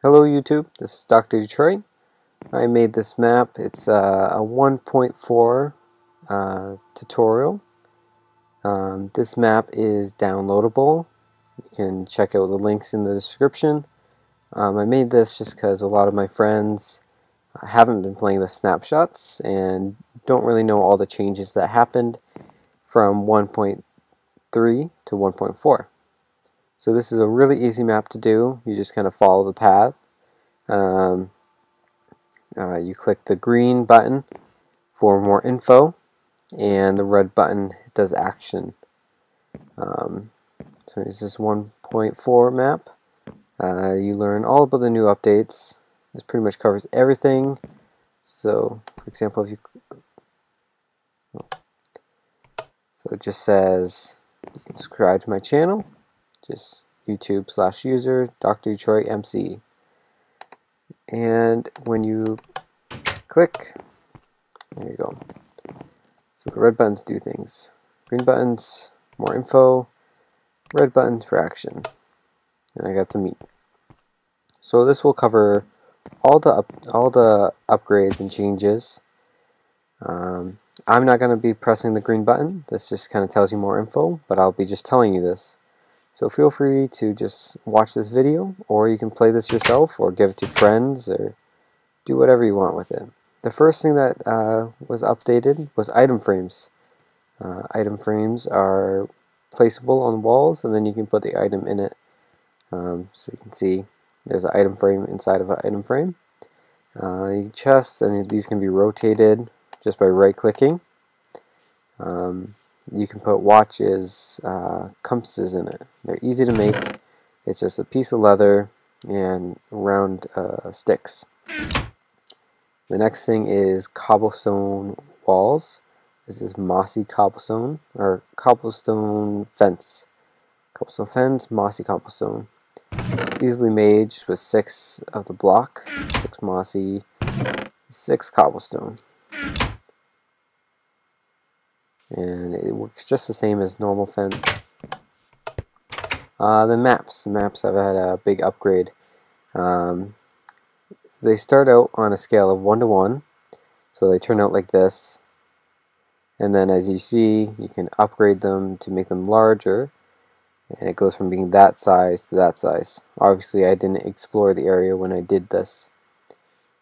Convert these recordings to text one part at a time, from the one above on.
Hello YouTube, this is DrDetroit. I made this map. It's a 1.4 tutorial. This map is downloadable. You can check out the links in the description. I made this just because a lot of my friends haven't been playing the snapshots and don't really know all the changes that happened from 1.3 to 1.4. So this is a really easy map to do. You just kind of follow the path. You click the green button for more info, and the red button does action. So it's this 1.4 map. You learn all about the new updates. This pretty much covers everything. So, for example, if you it just says you can subscribe to my channel. Just YouTube/user DrDetroitMC. And when you click, there you go. So the red buttons do things. Green buttons, more info. Red buttons for action. And I got to meet. So this will cover all the upgrades and changes. I'm not going to be pressing the green button. This just kind of tells you more info, but I'll be just telling you this. So feel free to just watch this video, or you can play this yourself, or give it to friends, or do whatever you want with it. The first thing that was updated was item frames. Item frames are placeable on walls, and then you can put the item in it. So you can see there's an item frame inside of an item frame. Chests, and these can be rotated just by right-clicking. You can put watches, compasses in it. They're easy to make. It's just a piece of leather and round sticks. The next thing is cobblestone walls. This is mossy cobblestone, or cobblestone fence. Cobblestone fence, mossy cobblestone. It's easily made just with 6 of the block, 6 mossy, 6 cobblestone. And it works just the same as normal fence. The maps have had a big upgrade. They start out on a scale of 1 to 1, so they turn out like this. And then as you see, you can upgrade them to make them larger, and it goes from being that size to that size. Obviously I didn't explore the area when I did this,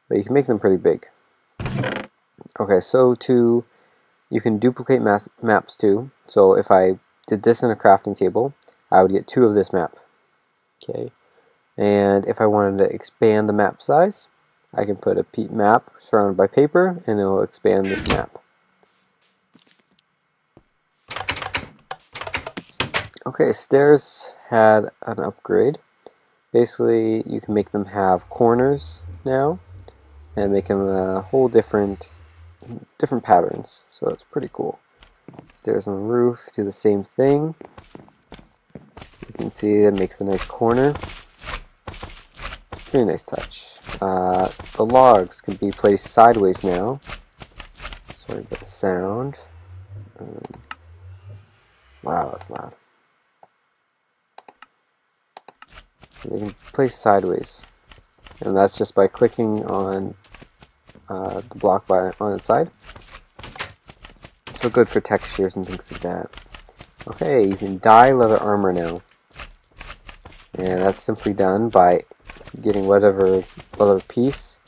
but you can make them pretty big. Okay, so you can duplicate maps too. So if I did this in a crafting table, I would get 2 of this map. Okay, and if I wanted to expand the map size, I can put a map surrounded by paper, and it will expand this map. Okay, stairs had an upgrade. Basically, you can make them have corners now, and make them a whole different patterns, so it's pretty cool. Stairs on the roof do the same thing. You can see it makes a nice corner. Pretty nice touch. The logs can be placed sideways now. Sorry about the sound. Wow, that's loud. So they can place sideways, and that's just by clicking on the block on its side. So good for textures and things like that. Okay, you can dye leather armor now, and that's simply done by getting whatever leather piece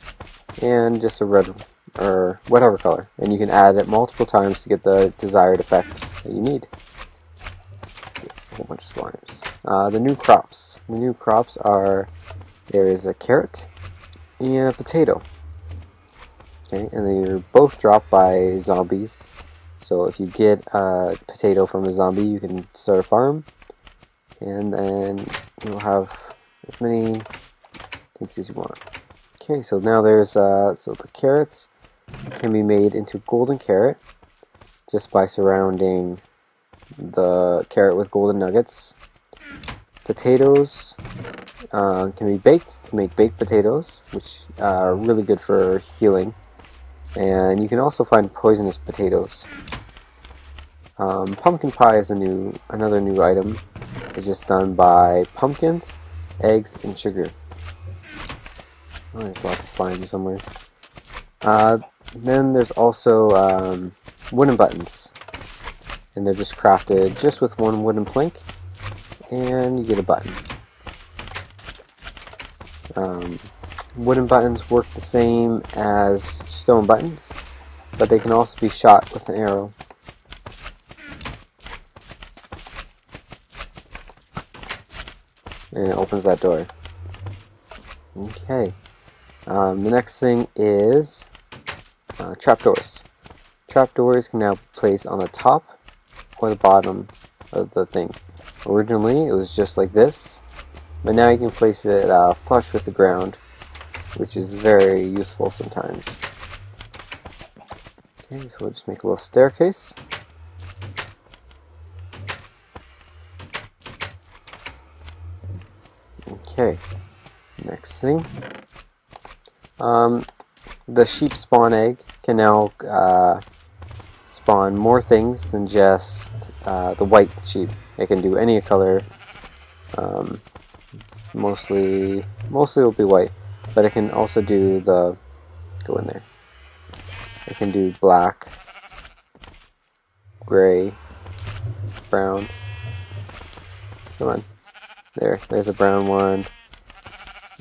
and just a red or whatever color, and you can add it multiple times to get the desired effect that you need. There's a whole bunch of slimes. The new crops. The new crops are, there is a carrot and a potato. Okay, and they're both dropped by zombies. So if you get a potato from a zombie, you can start a farm, and then you'll have as many things as you want. Okay, so now there's so the carrots can be made into golden carrot just by surrounding the carrot with golden nuggets. Potatoes can be baked to make baked potatoes, which are really good for healing. And you can also find poisonous potatoes. Pumpkin pie is another new item. It's just done by pumpkins, eggs, and sugar. Oh, there's lots of slime somewhere. Then there's also wooden buttons. And they're just crafted just with one wooden plank. And you get a button. Wooden buttons work the same as stone buttons, but they can also be shot with an arrow. And it opens that door. Okay. The next thing is trapdoors. Trapdoors can now be placed on the top or the bottom of the thing. Originally, it was just like this, but now you can place it flush with the ground, which is very useful sometimes. Okay, so we'll just make a little staircase. Okay, next thing. The sheep spawn egg can now spawn more things than just the white sheep. It can do any color. Mostly it'll be white, but it can also do the, go in there. It can do black, gray, brown. Come on. There's a brown one.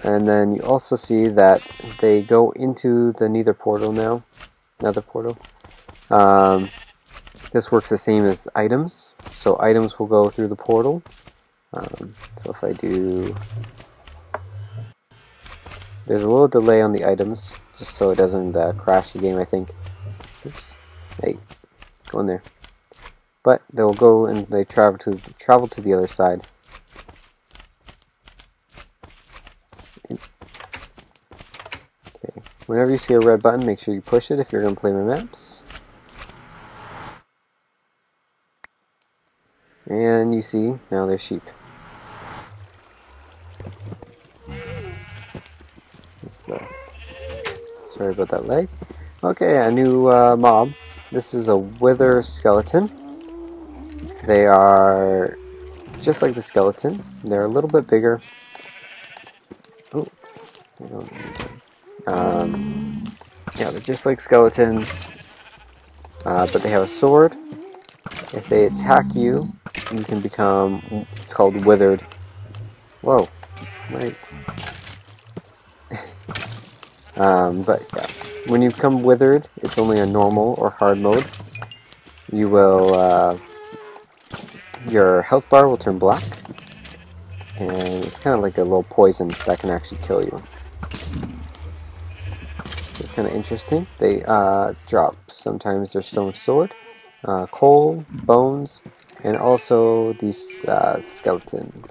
And then you also see that they go into the Nether portal now. Nether portal. This works the same as items. So items will go through the portal. So if I do... There's a little delay on the items, just so it doesn't crash the game, I think. Oops. Hey, go in there. But they'll go and they travel to the other side. Okay. Whenever you see a red button, make sure you push it if you're going to play my maps. And you see, now there's sheep. Sorry about that lag. Okay, a new mob. This is a wither skeleton. They are just like the skeleton. They're a little bit bigger. Oh, yeah, they're just like skeletons, but they have a sword. If they attack you, you can become, it's called withered. Whoa, right. But yeah, when you become withered, it's only a normal or hard mode. You will, your health bar will turn black, and it's kind of like a little poison that can actually kill you. So it's kind of interesting. They drop sometimes their stone sword, coal, bones, and also these skeleton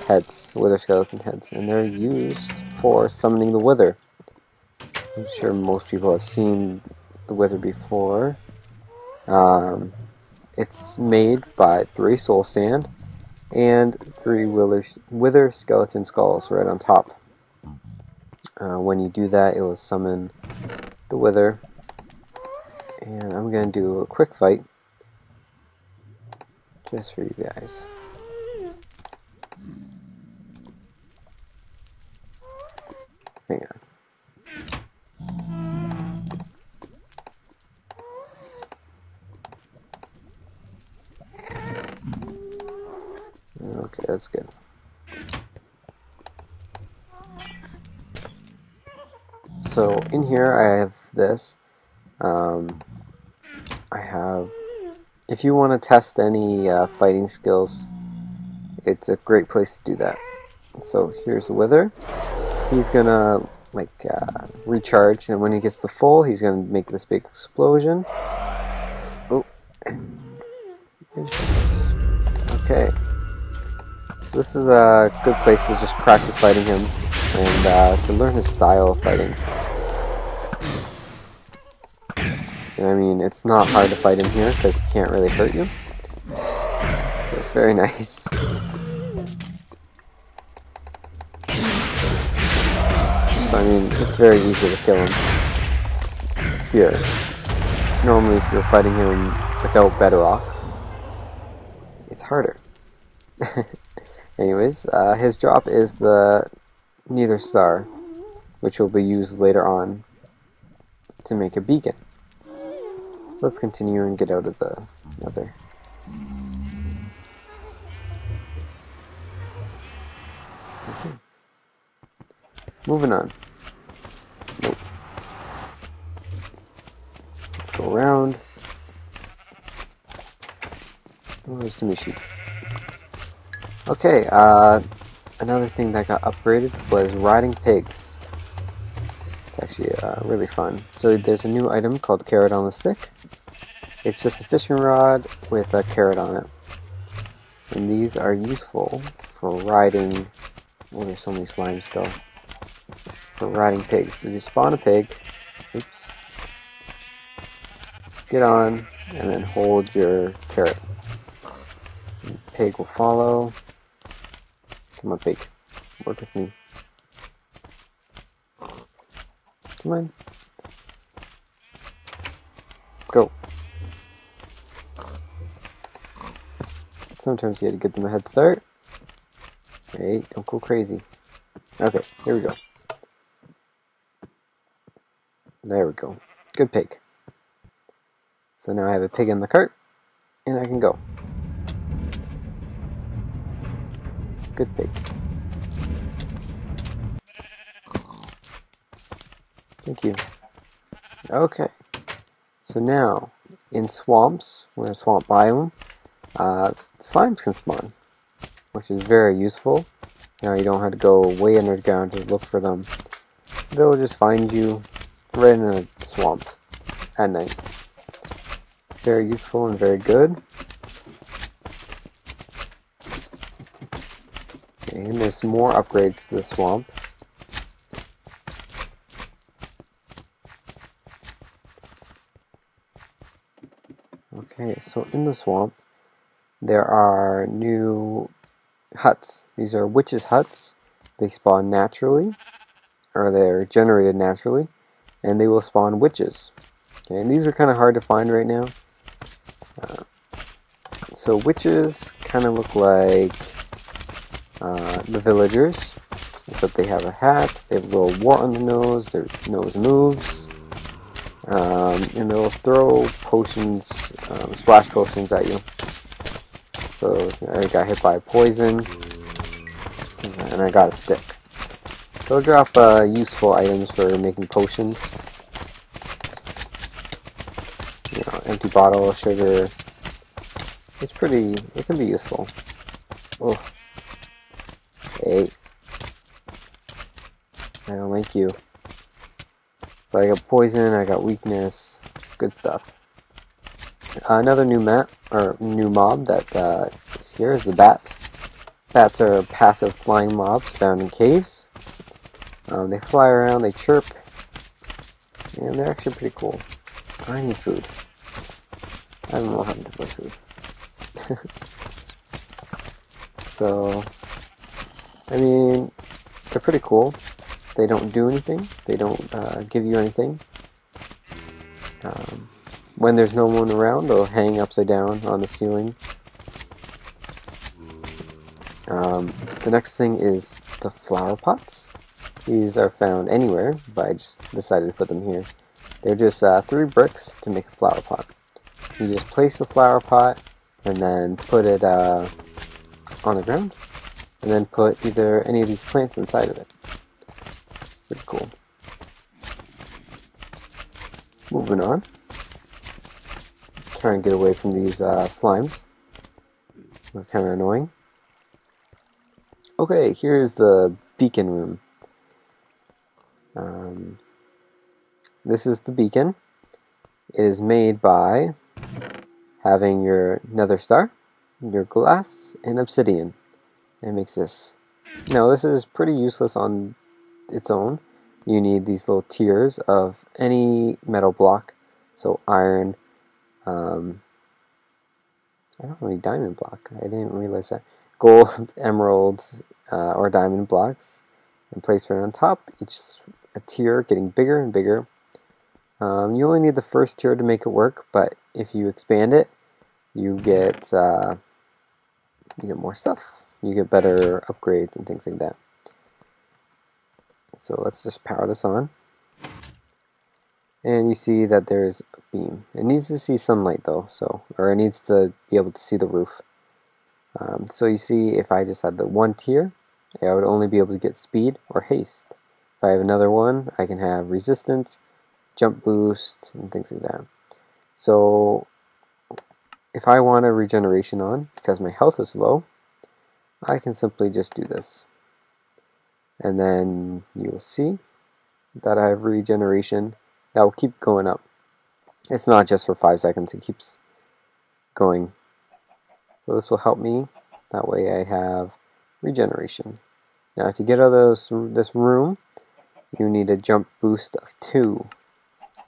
heads, wither skeleton heads, and they're used for summoning the wither. I'm sure most people have seen the wither before. It's made by 3 soul sand and 3 wither skeleton skulls right on top. When you do that, it will summon the wither. And I'm going to do a quick fight just for you guys. Hang on. Okay, that's good. So in here I have this. I have, if you want to test any fighting skills, it's a great place to do that. So here's a wither. He's gonna like recharge, and when he gets to full, he's gonna make this big explosion. Oh. Okay. This is a good place to just practice fighting him and to learn his style of fighting. And I mean, it's not hard to fight him here because he can't really hurt you. So it's very nice. So I mean, it's very easy to kill him here. Normally if you're fighting him without bedrock, it's harder. Anyways, his drop is the Nether star. which will be used later on to make a beacon. Let's continue and get out of the Nether. Okay. Moving on. Nope. Let's go around. Oh, there's Tamishi. Okay, another thing that got upgraded was riding pigs. It's actually really fun. So there's a new item called Carrot on the Stick. It's just a fishing rod with a carrot on it. And these are useful for riding... Oh, there's so many slimes still. For riding pigs. So you spawn a pig. Oops. Get on, and then hold your carrot. And the pig will follow. Come on, pig. Work with me. Come on. Go. Sometimes you had to get them a head start. Hey, don't go crazy. Okay, here we go. There we go. Good pig. So now I have a pig in the cart, and I can go. Good pig. Thank you. Okay. So now, in swamps, we're in a swamp biome, slimes can spawn, which is very useful. Now you don't have to go way underground to look for them. They'll just find you right in a swamp at night. Very useful and very good. Okay, and there's some more upgrades to the swamp. Okay, so in the swamp, there are new huts. These are witches' huts. They spawn naturally, or they're generated naturally, and they will spawn witches. Okay, and these are kind of hard to find right now. So witches kind of look like the villagers, except they have a hat, they have a little wart on the nose, their nose moves, and they'll throw potions, splash potions at you. So I got hit by poison, and I got a stick. They'll drop useful items for making potions. You know, empty bottle, sugar. It can be useful. Oh. Hey. I don't like you. So I got poison, I got weakness, good stuff. Another new mob that is here is the bats. Bats are passive flying mobs found in caves. They fly around, they chirp, and they're actually pretty cool. I need food. I don't know how to buy food. So, I mean, they're pretty cool. They don't do anything. They don't give you anything. When there's no one around, they'll hang upside down on the ceiling. The next thing is the flower pots. These are found anywhere, but I just decided to put them here. They're just 3 bricks to make a flower pot. You just place the flower pot and then put it on the ground, and then put either any of these plants inside of it. Pretty cool. Moving on. Trying to get away from these slimes. They're kind of annoying. Okay, here's the beacon room. This is the beacon. It is made by having your nether star, your glass, and obsidian. It makes this. Now this is pretty useless on its own. You need these little tiers of any metal block. So iron, I don't know any diamond block. I didn't realize that. Gold, emerald, or diamond blocks, and place right on top. Each a tier getting bigger and bigger. You only need the first tier to make it work, but if you expand it, you get more stuff. You get better upgrades and things like that. So let's just power this on. And you see that there's a beam. It needs to see sunlight though, or it needs to be able to see the roof. So you see, if I just had the one tier, I would only be able to get speed or haste. If I have another one, I can have resistance, jump boost, and things like that. So if I want a regeneration on, because my health is low, I can simply just do this. And then you'll see that I have regeneration that will keep going up. It's not just for 5 seconds, it keeps going. So this will help me. That way I have regeneration. Now to get out of this room, you need a jump boost of 2.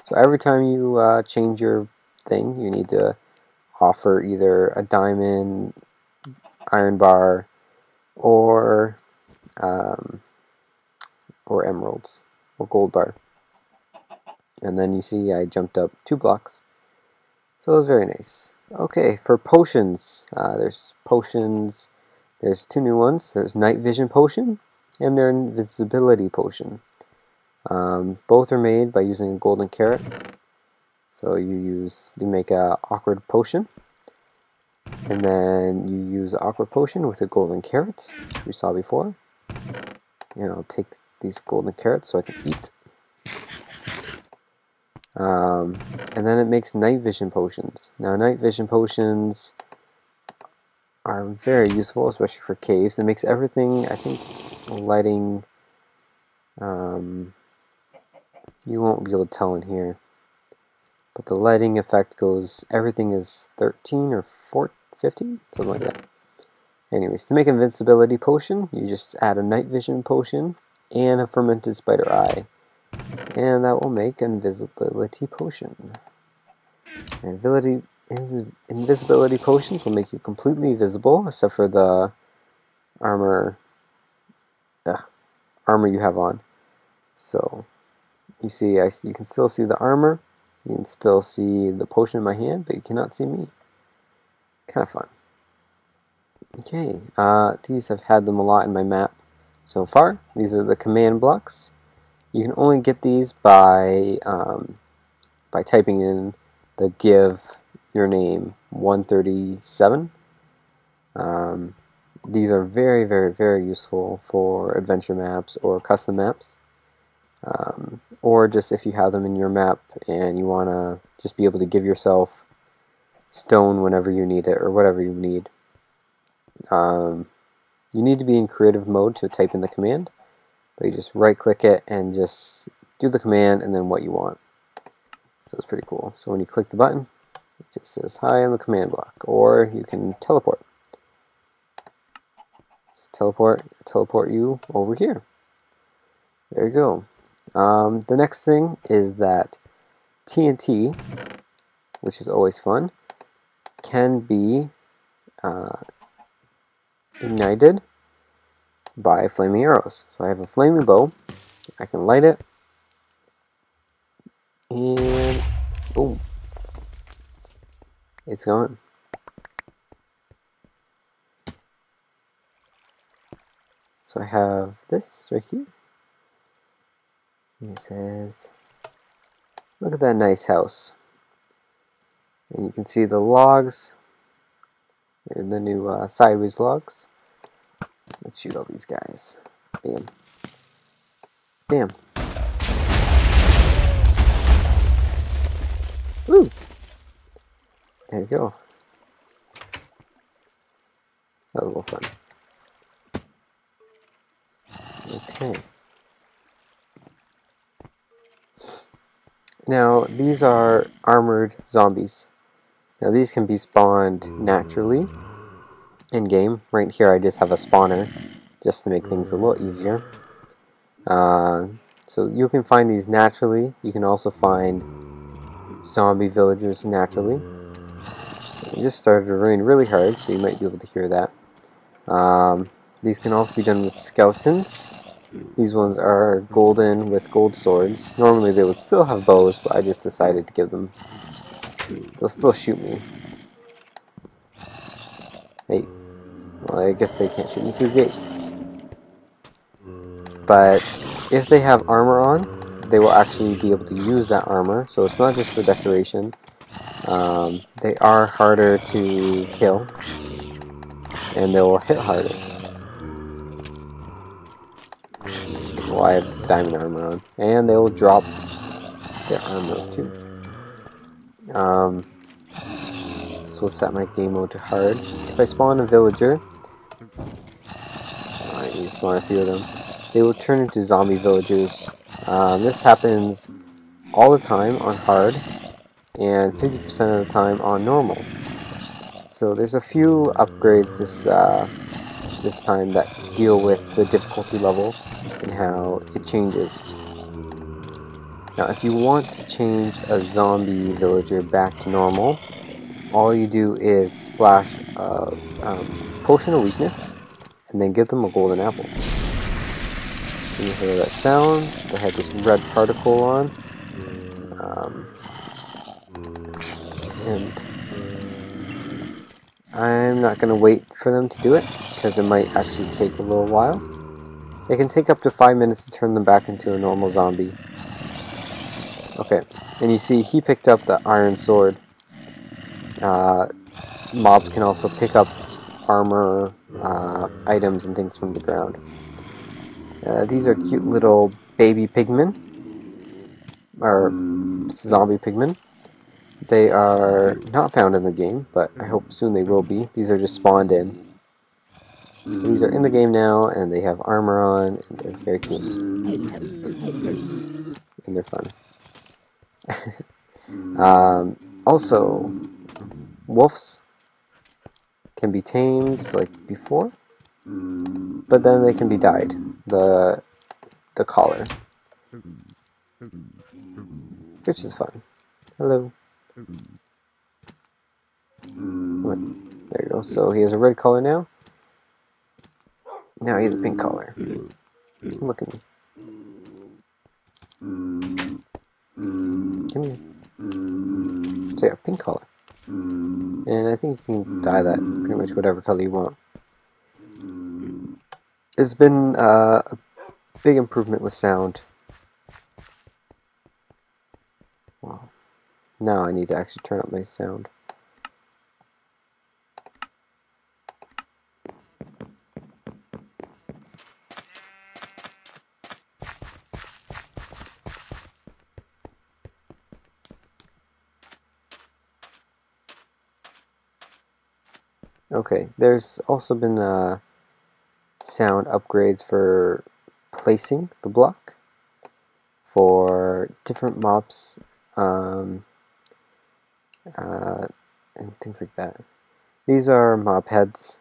So every time you change your thing, you need to offer either a diamond, iron bar, or emeralds, or gold bar. And then you see I jumped up 2 blocks. So it was very nice. Okay, for potions, there's potions. There's 2 new ones. There's night vision potion and their invisibility potion. Both are made by using a golden carrot. So you make a awkward potion, and then you use the awkward potion with a golden carrot, which we saw before. And I'll take these golden carrots so I can eat. And then it makes night vision potions. Now night vision potions are very useful, especially for caves. It makes everything, I think, lighting, you won't be able to tell in here, but the lighting effect goes, everything is 13 or 15, something like that. Anyways, to make an invincibility potion, you just add a night vision potion and a fermented spider eye, and that will make an invisibility potion. Invisibility potions will make you completely visible, except for the armor you have on. So you see, you can still see the armor, you can still see the potion in my hand, but you cannot see me. Kind of fun. Okay, these, I've had them a lot in my map so far. These are the command blocks. You can only get these by typing in the give your name 137. These are very, very, very useful for adventure maps or custom maps, or just if you have them in your map and you want to just be able to give yourself stone whenever you need it or whatever you need. You need to be in creative mode to type in the command, but you just right click it and just do the command and then what you want. So it's pretty cool. So when you click the button, it just says hi on the command block, or you can teleport. So teleport you over here. There you go. The next thing is that TNT, which is always fun, can be ignited by flaming arrows. So I have a flaming bow. I can light it, and boom, it's gone. So I have this right here. And it says, look at that nice house. And you can see the logs, and the new sideways logs. Let's shoot all these guys. Bam. Bam. Woo! There you go. That was a little fun. Okay. Now, these are armored zombies. Now, these can be spawned naturally in-game. Right here, I just have a spawner, just to make things a little easier. So you can find these naturally. You can also find zombie villagers naturally. It just started to rain really hard, so you might be able to hear that. These can also be done with skeletons. These ones are golden with gold swords. Normally they would still have bows, but I just decided to give them. They'll still shoot me. Hey, well, I guess they can't shoot me through gates. But if they have armor on, they will actually be able to use that armor, so it's not just for decoration. They are harder to kill, and they will hit harder. Well, I have diamond armor on, and they will drop their armor too. This will set my game mode to hard. If I spawn a villager, I need to spawn a few of them, they will turn into zombie villagers. This happens all the time on hard, and 50% of the time on normal. So there's a few upgrades this time that deal with the difficulty level and how it changes. Now, if you want to change a zombie villager back to normal, all you do is splash a potion of weakness and then give them a golden apple. And you hear that sound. They have this red particle on. And I'm not going to wait for them to do it, because it might actually take a little while. It can take up to 5 minutes to turn them back into a normal zombie. Okay, and you see he picked up the iron sword. Mobs can also pick up armor, items, and things from the ground. These are cute little baby pigmen, or zombie pigmen. They are not found in the game, but I hope soon they will be. These are just spawned in. These are in the game now, and they have armor on, and they're very cute. And they're fun. Also, wolves can be tamed like before, but then they can be dyed. The collar, which is fun. Hello. There you go. So he has a red collar now. Now he has a pink collar. Look at me. Come here. So yeah, pink collar. And I think you can dye that pretty much whatever color you want. There's been a big improvement with sound. Wow. Now I need to actually turn up my sound. Okay, there's also been sound upgrades for placing the block for different mobs and things like that. These are mob heads.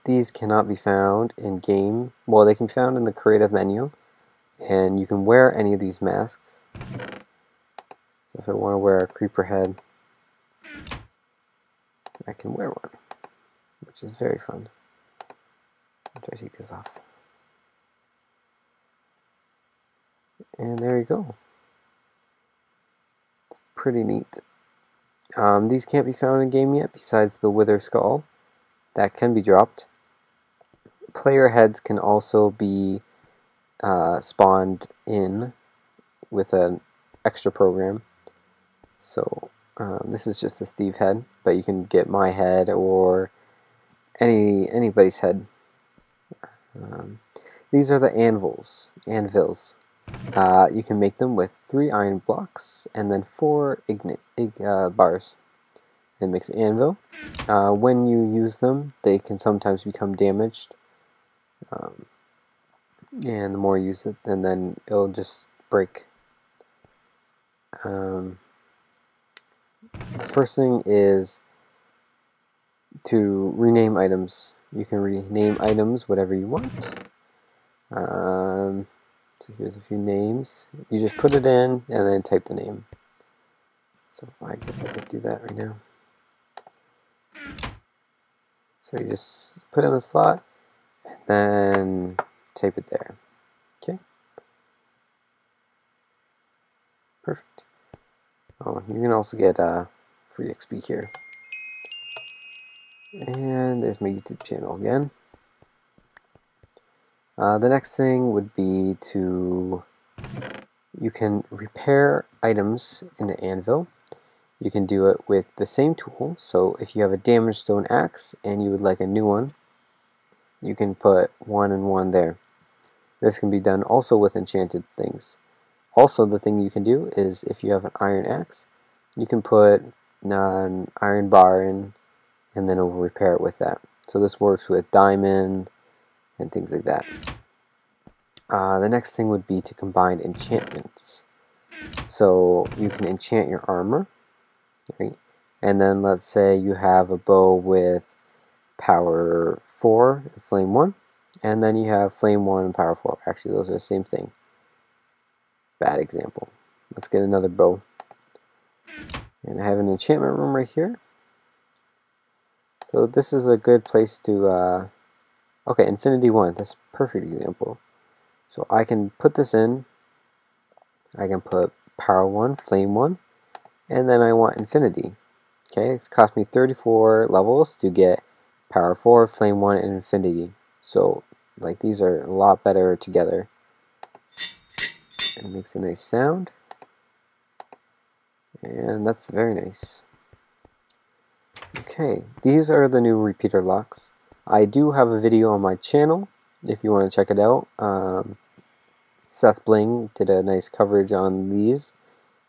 These cannot be found in game. Well, they can be found in the creative menu, and you can wear any of these masks. So if I want to wear a creeper head, I can wear one, which is very fun. I'll try to take this off. And there you go. It's pretty neat. These can't be found in game yet, besides the wither skull. That can be dropped. Player heads can also be spawned in with an extra program. So this is just the Steve head, but you can get my head or anybody's head. These are the anvils. You can make them with 3 iron blocks and then 4 bars. It makes an anvil. When you use them, they can sometimes become damaged. And the more you use it, and then it'll just break. The first thing is to rename items. You can rename items whatever you want. So here's a few names. You just put it in and then type the name. So I guess I could do that right now. So you just put it in the slot and then type it there. Okay. Perfect. Oh, you can also get free XP here. And there's my YouTube channel again. The next thing would be you can repair items in the anvil. You can do it with the same tool. So if you have a damaged stone axe and you would like a new one, you can put 1 and 1 there. This can be done also with enchanted things. Also, the thing you can do is if you have an iron axe, you can put an iron bar in and then it will repair it with that. So this works with diamond and things like that. The next thing would be to combine enchantments. So you can enchant your armor, right? And then let's say you have a bow with power 4 and flame 1, and then you have flame 1 and power 4. Actually, those are the same thing. Bad example. Let's get another bow. And I have an enchantment room right here. So this is a good place to, okay, Infinity 1, that's a perfect example. So I can put this in, I can put power 1, flame 1, and then I want infinity. Okay, it's cost me 34 levels to get power 4, flame 1, and infinity. So, like, these are a lot better together. It makes a nice sound. And that's very nice. Okay, these are the new repeater locks. I do have a video on my channel if you want to check it out. Seth Bling did a nice coverage on these,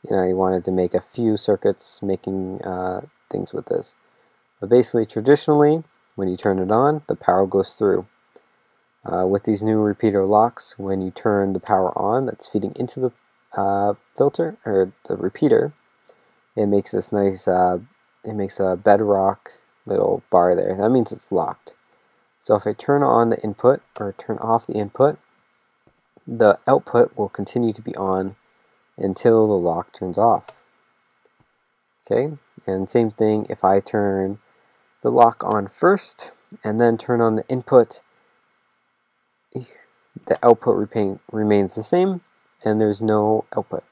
and I wanted to make a few circuits making things with this. But basically, traditionally, when you turn it on, the power goes through. With these new repeater locks, when you turn the power on that's feeding into the filter, or the repeater, it makes this nice, it makes a bedrock little bar there. That means it's locked. So if I turn on the input, or turn off the input, the output will continue to be on until the lock turns off. Okay, and same thing if I turn the lock on first and then turn on the input, the output remains the same and there's no output.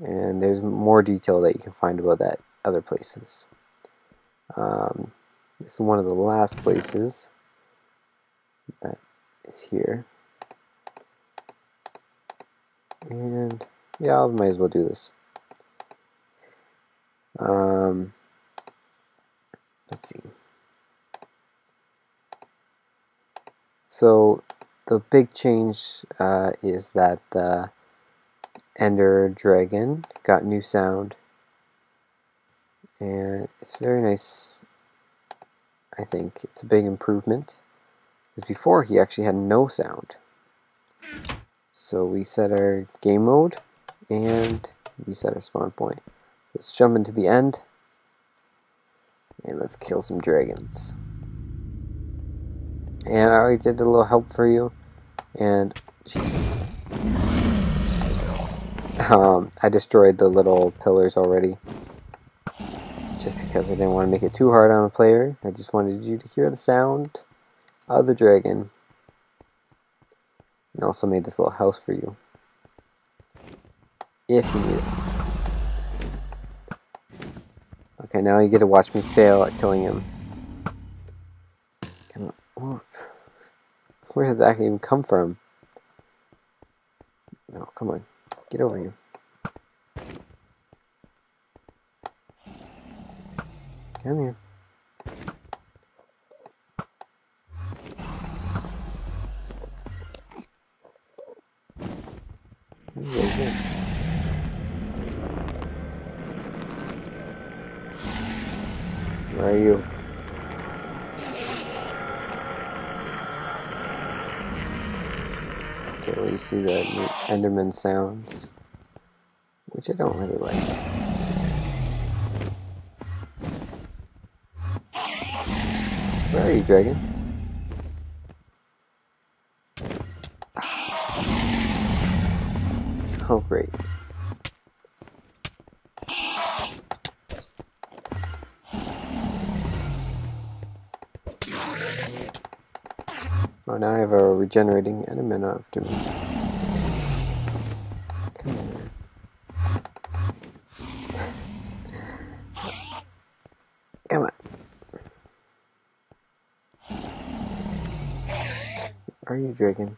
And there's more detail that you can find about that other places. This is one of the last places that is here. And yeah, I might as well do this. Let's see. So the big change is that the Ender Dragon got new sound, and it's very nice. I think it's a big improvement, because before he actually had no sound. So we set our game mode and we set our spawn point. Let's jump into the end and let's kill some dragons. And I already did a little help for you, and jeez. I destroyed the little pillars already, just because I didn't want to make it too hard on the player. I just wanted you to hear the sound of the dragon. And also made this little house for you, if you need it. Okay, now you get to watch me fail at killing him. Come on. Where did that even come from? No, come on. Get over here. Come here. Where are you? Okay, well, you see the Enderman sounds, which I don't really like. Where are you, dragon? Oh, great. Oh, now I have a regenerating Enderman after me. Come here. Come on. baby dragon.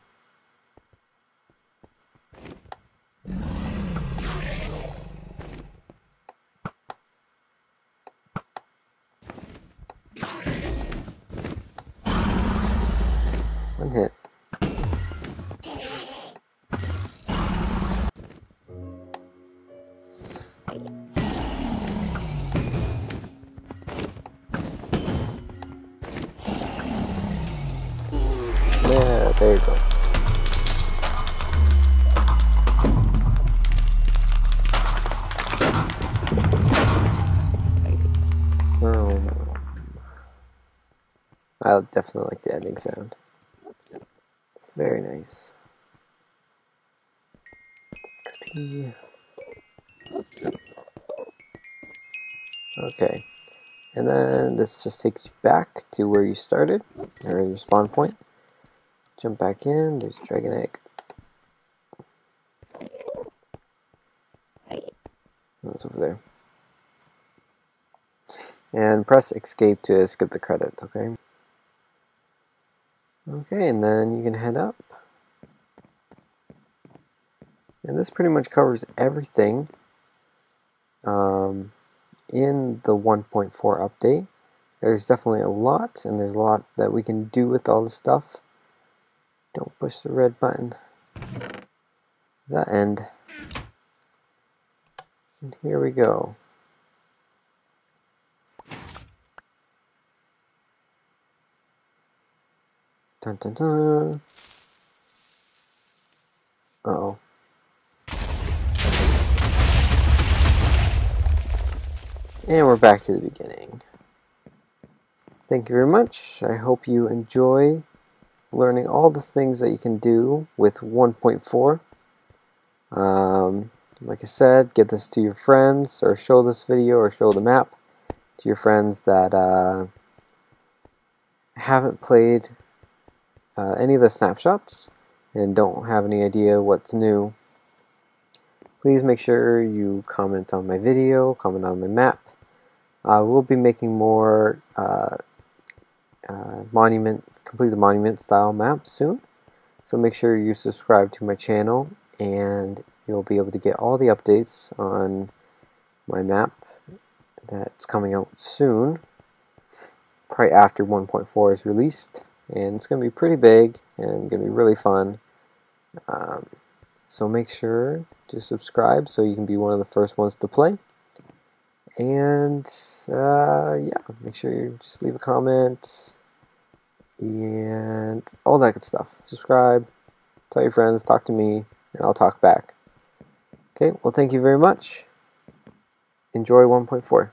One hit. Yeah, there you go. I definitely like the ending sound. It's very nice. XP. Okay. And then this just takes you back to where you started, or your spawn point. Jump back in, there's dragon egg. Oh, it's over there. And press escape to skip the credits, okay? Okay, and then you can head up. And this pretty much covers everything in the 1.4 update. There's definitely a lot, and there's a lot that we can do with all this stuff. Don't push the red button. That end. And here we go. Dun dun dun. Uh-oh. And we're back to the beginning. Thank you very much. I hope you enjoy learning all the things that you can do with 1.4. Like I said, get this to your friends, or show this video or show the map to your friends that haven't played any of the snapshots and don't have any idea what's new. Please make sure you comment on my video, comment on my map. We'll be making more complete the monument style maps soon. So make sure you subscribe to my channel, and you'll be able to get all the updates on my map that's coming out soon, probably after 1.4 is released. And it's going to be pretty big and going to be really fun. So make sure to subscribe so you can be one of the first ones to play. And yeah, make sure you just leave a comment and all that good stuff. Subscribe, tell your friends, talk to me, and I'll talk back. Okay, well, thank you very much. Enjoy 1.4.